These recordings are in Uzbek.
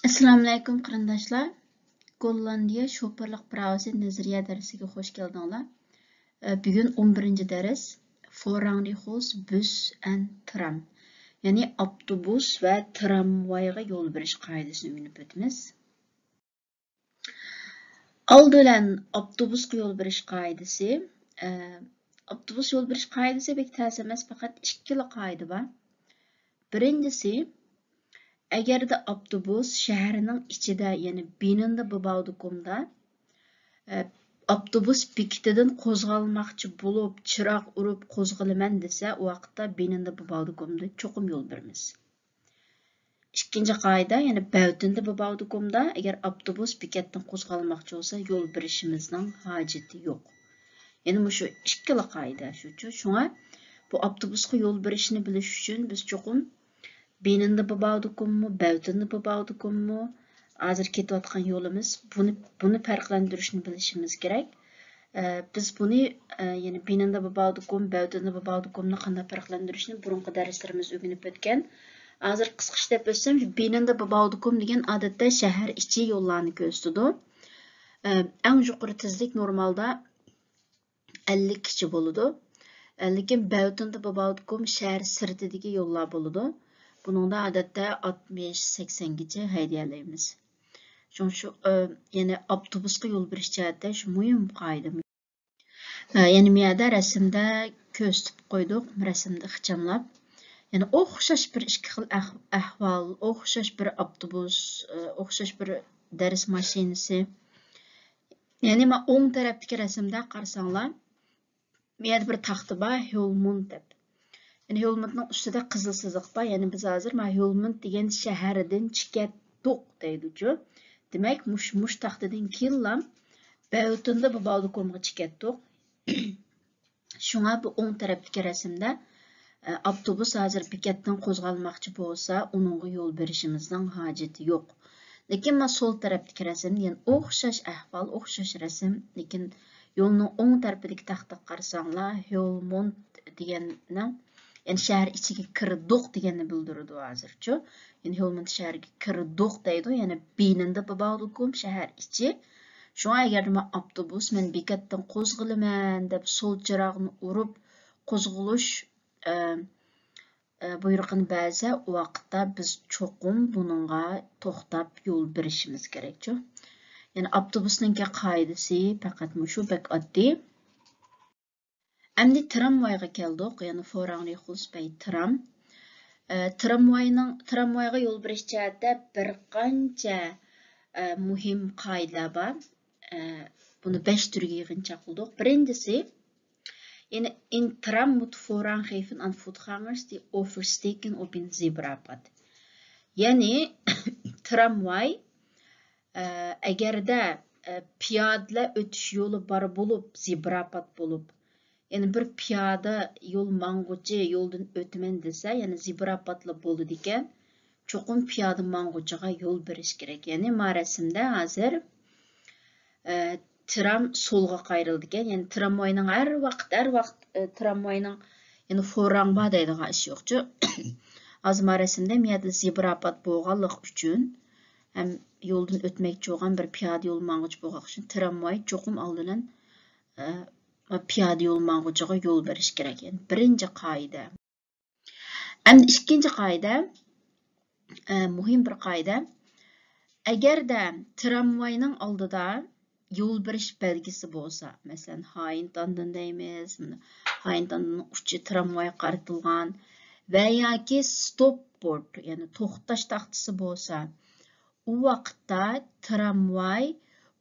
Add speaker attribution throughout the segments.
Speaker 1: Assalamu alaykum qarindoshlar. Gollandiya şoferlik pravisi nazariya darsiga xush keldinglar. Bugun 11-dars Vorrangrichs Bus and Tram. Ya'ni avtobus va tramvayga yo'l berish qoidasini o'rganib o'tamiz. Oldidan avtobusga yo'l berish qoidasi. Avtobus yo'l berish qoidasi bek ta'sir emas, faqat ikkala qoida bor. Birinchisi, agarda avtobus shaharning ichida, ya'ni binanda bo'ladikomda avtobus bekitidan qo'zg'almoqchi bo'lib, chiroq urib qo'zg'alaman desa, u vaqtda binanda bo'ladikomda cho'qim yo'l beramiz. Ikkinchi qoida, ya'ni bavtinda bo'ladikomda agar avtobus bekatdan qo'zg'almoqchi bo'lsa, yo'l berishimizning hojati yo'q. Ya'ni shu ikkala qoida shuchu. Shunga bu avtobusga yo'l berishni bilish uchun biz cho'qim binanda bo'ladikommi, bavtinda bo'ladikommi, hozir ketayotgan yo'limiz buni farqlantirishni bilishimiz kerak. Biz buni ya'ni binanda bo'ladikom, bavtinda bo'ladikomni qanday farqlantirishni burungi darslarimiz o'rganib o'tgan. Hozir qisqacha deb o'tsam, binanda bo'ladikom degan odatda shahar ichi yo'llarni ko'rsatadi. Eng yuqori tezlik normalda 50 kishi bo'ladi. Lekin bavtinda bo'ladikom shahar sirtidagi yo'llar bo'ladi. Buningda odatda 60-80 gacha haydalaymiz. Shu ya'ni avtobusga yo'l berish jihatda shu muhim qoida. Ya'ni bu yerda rasmda ko'rsatib qo'ydik, rasmda ixchamlab. Ya'ni o'xshash bir ikki xil ahvol, o'xshash bir avtobus, o'xshash bir dars mashinasi. Ya'ni men o'ng tarafdagi rasmda qarasanglar, bu yerda bir taxta bor, Helmond deb. Yani Helmondning ustida qizil siziq bor. Yani biz hozir Helmond degan shahardan chiqatdik deydi-ku. Demak, mush taxtadan keyin bavtinda bo'ladikomga chiqatdik. Shunga bu o'ng tarafdagi rasmda avtobus hozir bekatdan qo'zg'almoqchi bo'lsa, uningga yo'l berishimizning hojati yo'q. Lekin men sol tarafdagi rasmni, ya'ni o'xshash ahvol, o'xshash rasm, lekin yo'lning o'ng tarafidagi taxtaga qarasanglar, Helmond deganni yani shahar ichiga kirdik deganni bildiradi hozircha. Yani Helmond shahriga kirdik deydi, ya'ni binanda bo'ladikom shahar ichi. Shunga agar men avtobus men bekatdan qo'zg'alaman deb sol chiroqni urib qo'zg'alish buyrug'ini bersa, u vaqtda biz cho'qim buningga to'xtab yo'l berishimiz kerakchu. Yani avtobusning qoidasi faqat shu bek oddiy. Endi tramvayga keldik, ya'ni Vorrangrichs tram. Tramvayga yo'l berish jihatda bir qancha muhim qoidalar bor. Buni 5 turga yig'incha qildik. Birinchisi, ya'ni in tram moet voorranggeven aan voetgangers die oversteken op een zebrapad. Ya'ni tramvay agarda piyodalar o'tish yo'li bor bo'lib, zebrapad bo'lib, yani bir piyoda yo'l mang'uchi yo'ldan o'tman desa, yani zebrapodlar bo'ladi ekan, cho'qim piyoda mang'uchiga yo'l berish kerak. Yani ma rasmda hozir tram solga qayrildi ekan, yani tramvayning har vaqt tramvayning yani forang bor deydigan ish yo'qchu. Hozir ma rasmda bu yerda zebrapod bo'lganlik uchun ham yo'ldan o'tmoqchi bo'lgan bir piyoda yo'l mang'uchi bo'lgan uchun tramvay cho'qim oldidan piyoda yo'l mang'uchiga yo'l berish kerak. Yani birinchi qoida. Endi ikkinchi qoida, muhim bir qoida. Agarda tramvayning oldida yo'l berish belgisi bo'lsa, masalan, Hayintandan deymiz, Hayintandan uchi tramvay qaratilgan va yoki stop board, ya'ni to'xtash taxtasi bo'lsa, u vaqtda tramvay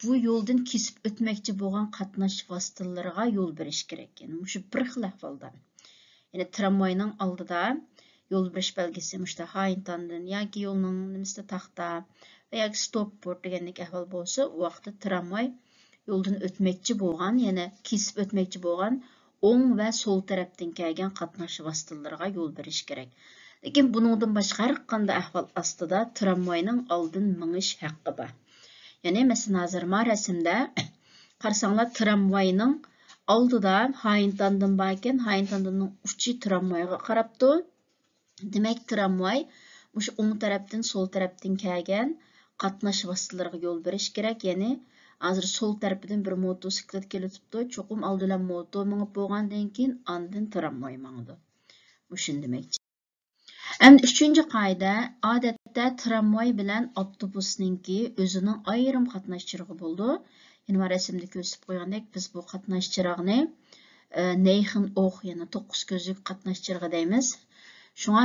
Speaker 1: bu yo'ldan kesib o'tmoqchi bo'lgan qatnash vositalariga yo'l berish kerak. Yani shu bir xil ahvolda. Yani tramvayning oldida yo'l berish belgisi mushta Hayintandan yoki yo'lning nimasi taxta va yoki stop board degandek ahvol bo'lsa, u vaqtda tramvay yo'ldan o'tmoqchi bo'lgan, ya'ni kesib o'tmoqchi bo'lgan o'ng va so'l tarafdan kelgan qatnash vositalariga yo'l berish kerak. Lekin buningdan boshqa har qanday ahvol ostida tramvayning oldin minish haqqi bor. Yani mesela hozir ma rasmda qarasanglar tramvayning oldida Hayintandan bor ekan, Hayintandanning uchi tramvayga qarabdi. Demak tramvay o'ng tarafdan so'l tarafdan kelgan qatnash vositalariga yo'l berish kerak. Ya'ni hozir sol tarafidan bir motosiklet kelibdi, cho'qim oldidan moto minib bo'lgandan keyin ondan tramvay mangdi. Bu shuni demakchi. Endi 3-qoida, odatda tramvay bilan avtobusninki o'zining ayrim qatnash chirog'i bo'ldi. Ya'ni rasmda ko'rsatib qo'ygandek, biz bu qatnash chirog'ini Neyxin o'q, ya'ni 9 ko'zlik qatnash chirog'i deymiz. Shunga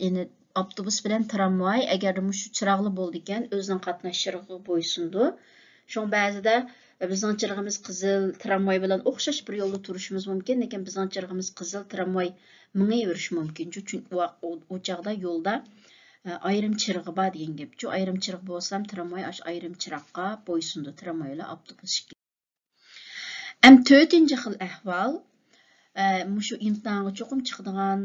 Speaker 1: ya'ni avtobus bilan tramvay agar shu chiroqli bo'ldi ekan, o'zining qatnash chirog'iga bo'ysundi. Shunga ba'zida bizning chirog'imiz qizil, tramvay bilan o'xshash bir yo'lda turishimiz mumkin, lekin bizning chirog'imiz qizil, tramvay mingayverish mumkin. Chunki u chaqda yo'lda ayrim chirog'i bor degan gap. Shu ayrim chiroq bo'lsam, tramvay ayrim chiroqqa bo'ysundi, tramvay bilan avtobus. Ham 4-xil ahvol, shu imtihonga cho'qim chiqadigan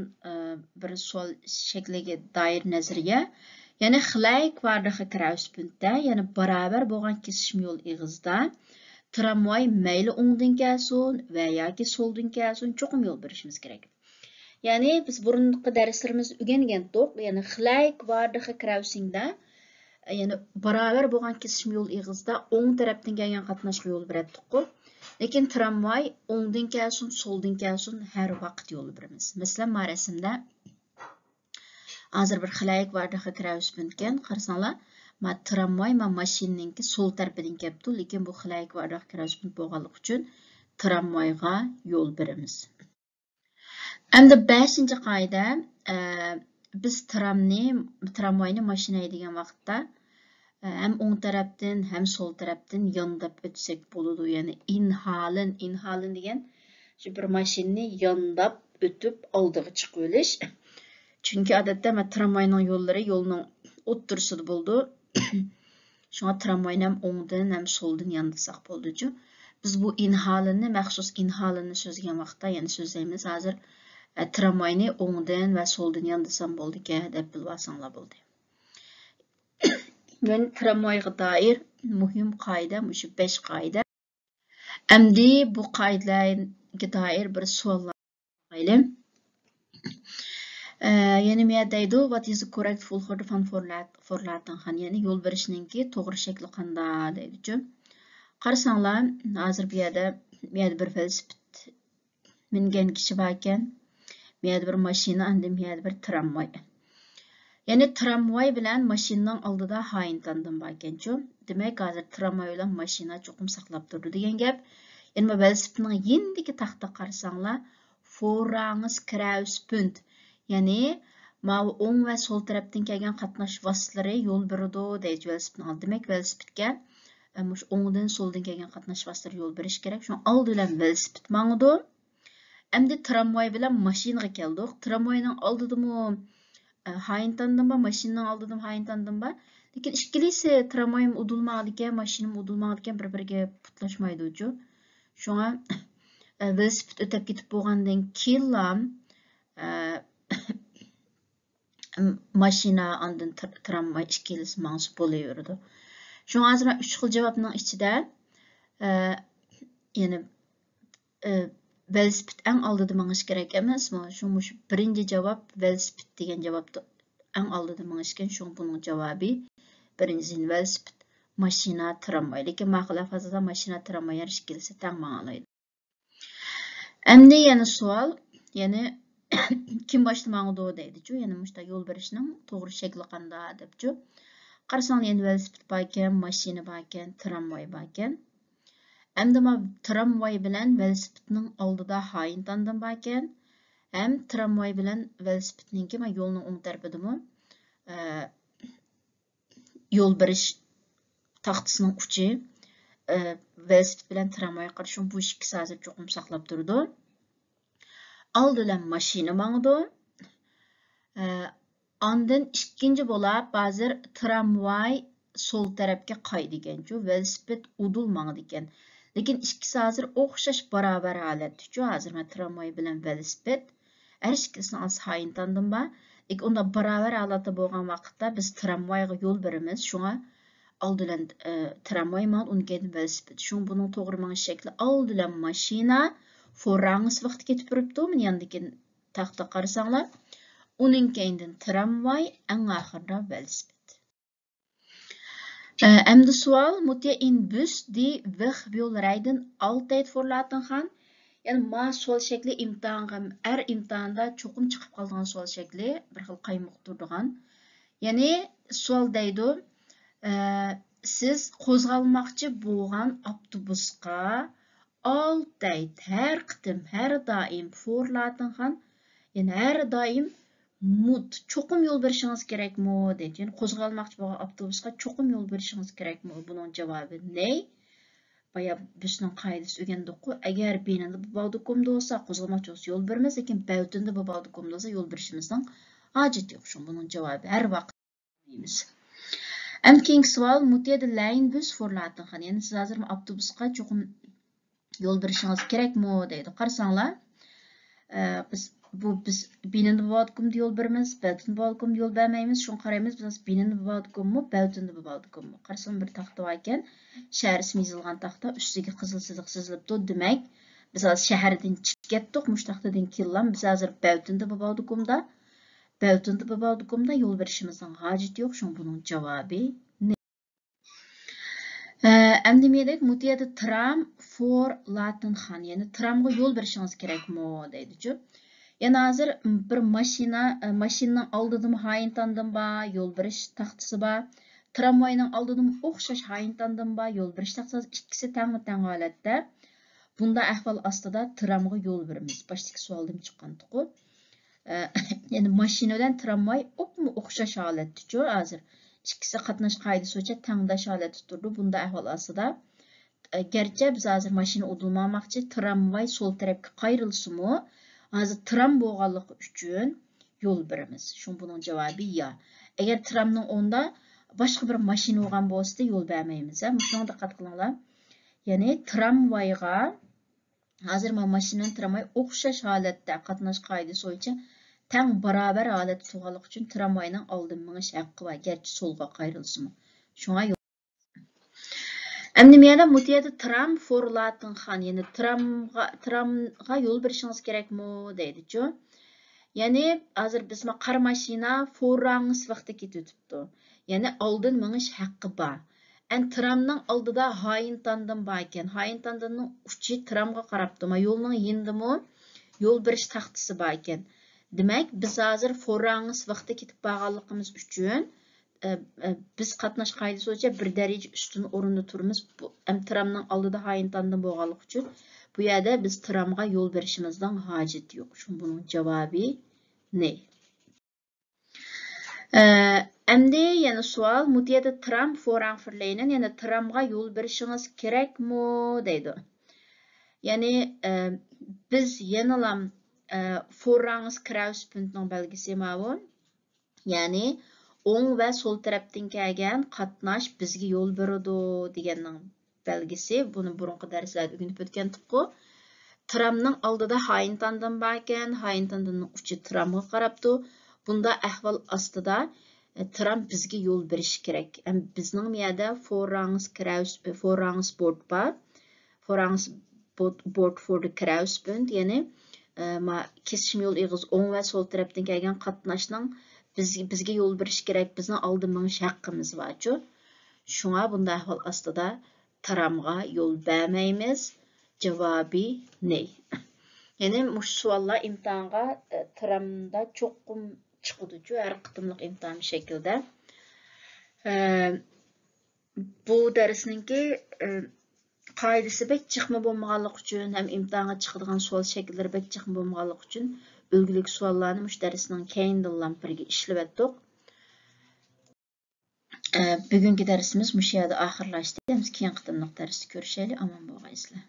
Speaker 1: bir savol shakliga doir nazariya. Ya'ni xilay kvardaxi krauspunktda, ya'ni barobar bo'lgan kesishma yo'l eg'izda tramvay mayli o'ngdan kelsin va yoki soldan kelsin cho'qim yo'l berishimiz kerak. Ya'ni biz burungi darslarimizni o'rgangandik, ya'ni xilay kvardaxi krausingda, ya'ni barobar bo'lgan kesishma yo'l eg'izda o'ng tarafdan kelgan qatnashga yo'l beradiq. Lekin tramvay o'ngdan kelsin, soldan kelsin har vaqt yo'l beramiz. Masalan, bu rasmda hozir bir xilay kvardaxi krauspunktdan qarasanglar, tramvay mashinaninki sol tarafidan kelibdi, lekin bu xilay kvardaxi krauspunkt bo'lganligi uchun tramvayga yo'l beramiz. Endi 5-qoida, biz tramvayni mashina degan vaqtda hem o'ng tarafdan hem sol tarafdan yondab o'tsak bo'ladi. Ya'ni inhalin degan shu bir mashinani yondab o'tib oldiga chiqib olish. Chunki odatda tramvayning yo'llari yo'lning o'ttirisida bo'ldi. Shunga tramvayni ham o'ngdan hem soldan yondasak bo'ldi-ku. Biz bu inhalinni, maxsus inhalinni so'zlagan vaqtda, ya'ni so'zlaymiz hozir tramvayni o'ngdan va soldan yondasam bo'ldi-ku deb bilsanglar bo'ldi. Yani tramvayga dair muhim qoida, shu 5 qoida. Endi bu qoidalarga dair bir savollar qo'yaylik. Yani men deydi, what is the correct full forlating han, yani yo'l berishninki to'g'ri shakli qanday deydi-ku. Qarasanglar, hozir bu yerda bir velosiped mingan kishi bor ekan, bu yerda bir mashina, endi bu yerda bir tramvay. Yani tramvay bilan mashinaning oldida hayintandim bor ekan-ku. Demak, hozir tramvay bilan mashina cho'qim saqlab turdi degan gap. Yani velosipedning yendiki taxta qarasanglar, Forranges krauspunkt. Yani o'ng va sol tarafdan kelgan qatnash vositalari yo'l beradi deydi velosipedning oldi. Demak, velosipedga o'ngdan soldan kelgan qatnash vositalari yo'l berish kerak. Shu oldi bilan velosiped mangdi. Endi tramvay bilan mashinaga keldik. Tramvayning oldidami hayintandim, mashinaning oldidan hayintandim. Lekin ikkilisi tramvayim udulmadi ekan, mashinam udulmadi ekan, bir-biriga putlashmaydi-ku. Shunga velosiped o'tib ketib bo'lgandan keyin mashina ondan tramvay ikkilisi mangsi bo'laverdi. Shunga hozir 3 xil javobning ichida ya'ni velosiped eng oldida mingish kerak emasmi? Shu birinchi javob velosiped degan javobda eng oldida mingishgan. Shu buning javobi birinchi velosiped, mashina, tramvay. Lekin ma'qul lafzda mashina, tramvay har ikkisi teng ma'nolaydi. Endi yana savol, ya'ni kim boshlamangdi deydi-ku, ya'ni mushta yo'l berishning to'g'ri shakli qanday debchu. Qarasang, endi velosiped bor ekan, mashina bor ekan, tramvay bor ekan. Endi tramvay bilan velosipedning oldida hayintandim bor ekan. Hem tramvay bilan velosipedninki yo'lning o'ng tarafidami yo'l berish taxtasining uchi velosiped bilan tramvay qarshi bu ikkisi hozir cho'qim saqlab turdi. Oldi bilan mashina mangdi. Ondan ikkinchi bo'lib hozir tramvay sol tarafga qaydigan-ku, velosiped udul mangdi ekan. Lekin ikkisi hozir o'xshash barobar holatda-ku. Hozir tramvay bilan velosiped har ikkisini az hayintandim ba. Lekin unda barobar holatda bo'lgan vaqtda biz tramvayga yo'l beramiz. Shunga oldi bilan tramvay mal, undan velosiped. Shung buning to'g'ri mingish shakli oldi bilan mashina, Forranges vaqt ketib turibdi. Meni yandagi taxtda qarasanglar, uning keyindan tramvay, eng oxirida velosiped. Endi sual, moet je in bus die weg wil rijden altijd voor laten gaan? Yani ma sual şekli imtihanға, әр imtihanda çoxum çıxıb qalğan sual şekli, bir xil qaymoq turduğan. Yani sual deydi, siz qo'zg'almoqchi bo'lgan avtobusga altijd, her qitim, her daim for laten gaan. Yani her daim çoxum yol berişiniz kerakmi deydi. Yani qo'zg'almoqchi bo'lgan avtobusga çoxum yol berişiniz kerakmi? Bunun cevabı ne? Baya bizning qoidasi o'rgandik-ku. Agar benida bu baldukumda olsa, qo'zg'almoqchi olsa yo'l bermez, lekin bavtunda bu baldukumda olsa yo'l berishimizning hojati yo'q. Shu buning javobi har vaqt deymiz. Keyingi savol, mutiyada line bus forlatin qani. Yani siz hozir avtobusga cho'qim yo'l berishingiz kerakmi deydi. Qarasanglar, biz benida bu baldukumda yo'l beramiz, bavtunda bu baldukumda yo'l bermaymiz. Shuni qaraymiz, biz benida bu baldukummi, bavtunda bu baldukummi. Qarasang bir taxta bor ekan, shahar ismi yozilgan taxta, ustiga qizil chiziq chizilibdi. Demak, biz hozir shahardan chiqib ketdik, mush taxtadan keyin biz hozir bavtunda bu baldukumda yo'l berishimizning hojati yo'q. Shuni buning javobi ne? Endi dedik, mutiyada tram for latin xan, ya'ni tramga yo'l berishingiz kerakmi deydi-chi. Yani hozir bir mashinaning oldidan hayintandan ba, yo'l berish taxtasi ba, tramvayning oldidan o'xshash hayintandan ba, yo'l berish taxtasi, ikkisi tang holatda. Bunda ahvol ostida tramga yo'l beramiz. Başdaki sualdan chiqqandiku. Yani mashina bilan tramvay o'xshash holatda-chi hozir. İkisi qatnash qoidasi bo'yicha tangdash holatda turdi. Bunda ahvol ostida gerçi biz hozir mashina udilmamoqchi, tramvay sol tarafga qayrilsa-mu, hozir tram bo'lganligi uchun yo'l beramiz. Shun buning javobi ya. Agar tramning o'rnida boshqa bir mashina bo'lgan bo'lsa, yo'l bermaymiz. Shunga diqqat qilinglar. Ya'ni tramvayga hozir mashina tramvay o'xshash holatda qatnash qoidasi bo'yicha tang barobar holatda turganligi uchun tramvayning oldin minish haqqi va garchi solga qayrilsa-mu. Shunga Endi miyada mutiyada tram for latin xan, yani tramga yo'l berishingiz kerakmi deydi-chi. Yani hozir bizma qar mashina forrangiz vaqtda ketibdi. Yani oldin minish haqqi bor. Tramning oldida hayintandan bor ekan. Hayintandanning uchi tramga qarabdi, ama yo'lning yendimi yo'l berish taxtasi bor ekan. Demak, biz hozir forrangiz vaqtda ketib borganligimiz uchun biz qatnash qoidasi bo'yicha bir daraja ustun o'rinda turamiz. Bu tramning oldida hayintandan bo'lganligi uchun bu yerda biz tramga yo'l berishimizdan hojati yo'q. Shu buning javobi ne? Endi yana savol, mutiyada tram forang firlaynen, yani tramga yo'l berishingiz kerakmi deydi. Yani biz yanalam forrangiz kraus punktning belgisi ma'lum. Yani o'ng va sol tarafdan kelgan qatnash bizga yo'l beradi deganning belgisi. Buni burungi darslarda o'rganib o'tgandik-ku. Tramning oldida hayintandan bor ekan, hayintandanning uchi tramga qarabdi. Bunda ahvol ostida tram bizga yo'l berishi kerak. Bizning bu yerda forrangiz board bor. Forrangiz board for the crosspunkt, ya'ni kesishim yo'l eg'iz o'ng va sol tarafdan kelgan qatnashning bizga yo'l berish kerak, bizni oldin minish haqqimiz bor-ku. Shunga bunda ahvol ostida tramga yo'l bermaymiz. Javobi ne? Yani mush savollar imtihonga tramda cho'qim chiqadi-ku, har qitimliq imtihon shaklida. Bu darsninki qoidasi bek chiqma bo'lmaganligi uchun ham imtihonga chiqadigan savol shakllari bek chiqma bo'lmaganligi uchun o'lgulik savollarni mush darsning keyindan birga ishlab o'tdik. Bugungi darsimiz mush yerda oxirlashdi. Keyin qitimliq darsda ko'rishaylik. Omon bo'lg'aysizlar.